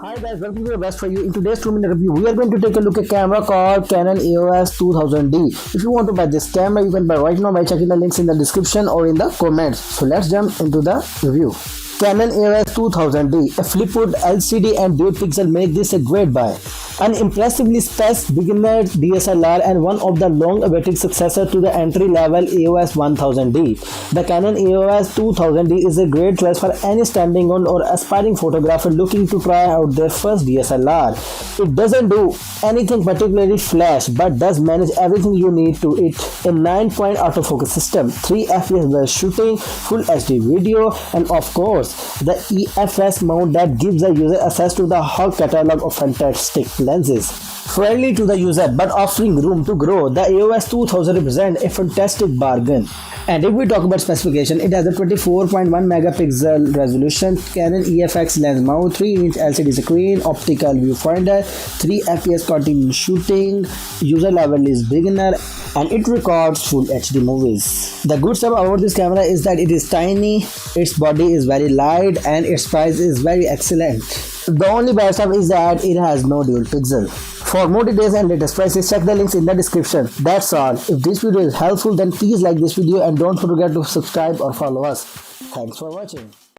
Hi guys, welcome to the best for you. In today's 2-minute review, we are going to take a look at camera called Canon EOS 2000D. If you want to buy this camera, you can buy right now by checking the links in the description or in the comments. So let's jump into the review. Canon EOS 2000D, a flipwood LCD and dual pixel make this a great buy. An impressively spaced beginner DSLR and one of the long-awaited successor to the entry-level EOS 1000D. The Canon EOS 2000D is a great choice for any standing on or aspiring photographer looking to try out their first DSLR. It doesn't do anything particularly flash but does manage everything you need to it. A 9-point autofocus system, 3 fps while shooting, full HD video, and of course the EFS mount that gives the user access to the whole catalog of fantastic lenses. Friendly to the user but offering room to grow, the EOS 2000 represents a fantastic bargain. And if we talk about specification, it has a 24.1 megapixel resolution, Canon EFX lens mount, 3-inch LCD screen, optical viewfinder, 3 fps continuous shooting, user level is beginner, and it records full HD movies. The good stuff about this camera is that it is tiny, its body is very light, and its price is very excellent. The only bad stuff is that it has no dual pixel. For more details and latest prices, check the links in the description. That's all. If this video is helpful, then please like this video and don't forget to subscribe or follow us. Thanks for watching.